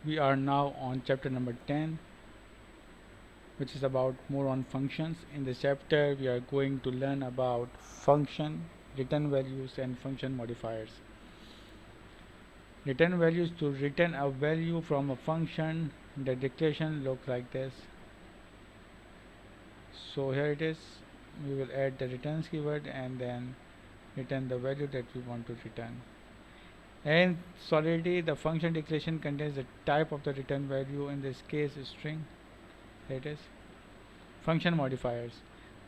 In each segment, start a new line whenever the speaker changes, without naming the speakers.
We are now on chapter number 10, which is about more on functions. In this chapter we are going to learn about function, return values and function modifiers. Return values: to return a value from a function, the declaration looks like this. So here it is. We will add the returns keyword and then return the value that we want to return. In Solidity, the function declaration contains the type of the return value, in this case string. Here it is. Function modifiers: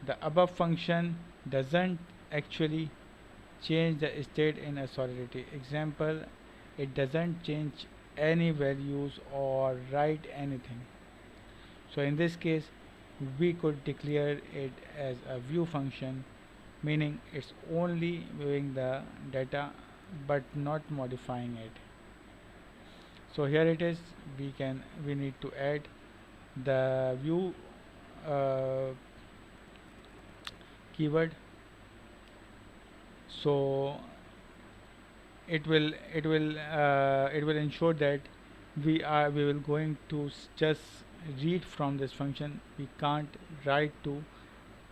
the above function doesn't actually change the state in a Solidity. Example, it doesn't change any values or write anything. So in this case we could declare it as a view function, meaning it's only viewing the data but not modifying it. So here it is. We need to add the view uh, keyword. So it will ensure that we will going to just read from this function. We can't write to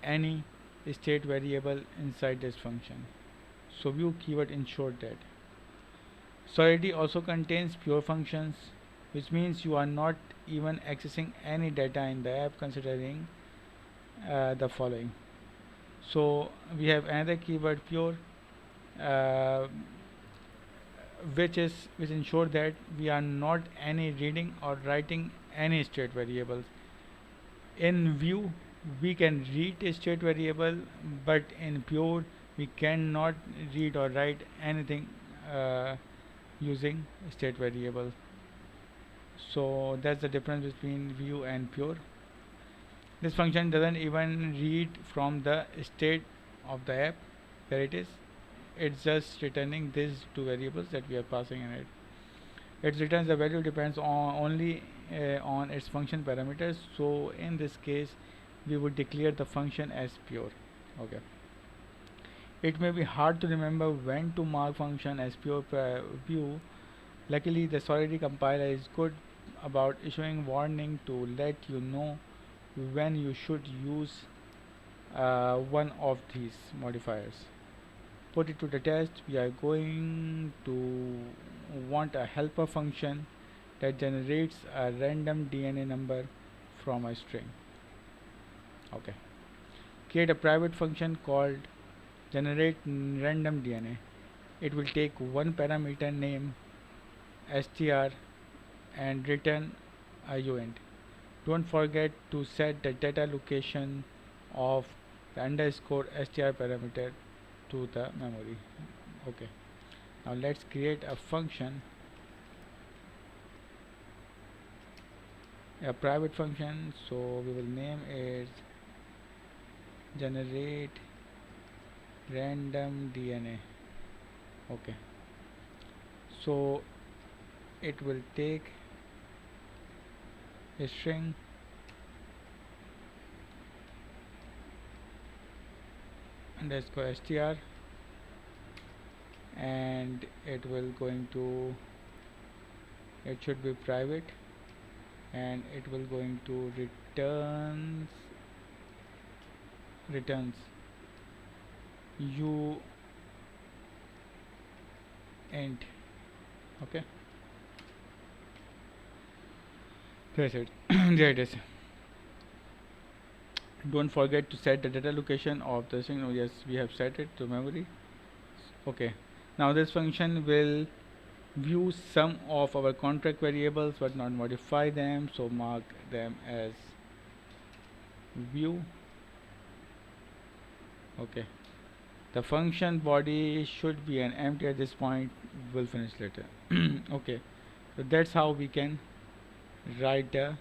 any state variable inside this function. So view keyword ensured that. Solidity also contains pure functions, which means you are not even accessing any data in the app, considering the following. So we have another keyword pure, uh, which ensure that we are not any reading or writing any state variables. In view we can read a state variable, but in pure we cannot read or write anything using state variable. So that's the difference between view and pure. This function doesn't even read from the state of the app. There it is. It's just returning these two variables that we are passing in it. It returns the value depends on only on its function parameters. So in this case we would declare the function as pure. Okay. It may be hard to remember when to mark function as pure view. Luckily the Solidity compiler is good about issuing warning to let you know when you should use one of these modifiers. Put it to the test. We are going to want a helper function that generates a random DNA number from a string. Okay. Create a private function called generate random DNA. It will take one parameter name str and return a uint. Don't forget to set the data location of the underscore str parameter to the memory. Okay. Now let's create a function, a private function. So we will name it generate random DNA. Okay. So it will take a string underscore str and it should be private, and it will going to returns u int. Okay, that's it. There it is. Don't forget to set the data location of the string. Oh yes, we have set it to memory. Okay, now this function will view some of our contract variables but not modify them, so mark them as view. Okay, the function body should be an empty at this point. We'll finish later. Okay, so that's how we can write the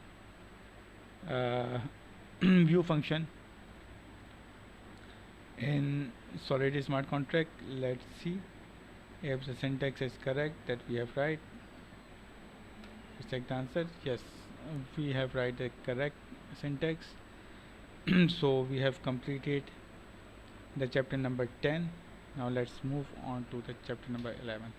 view function in Solidity smart contract. Let's see if the syntax is correct that we have right. Let's check the answer. Yes, we have write the correct syntax. So we have completed the chapter number 10. Now let's move on to the chapter number 11.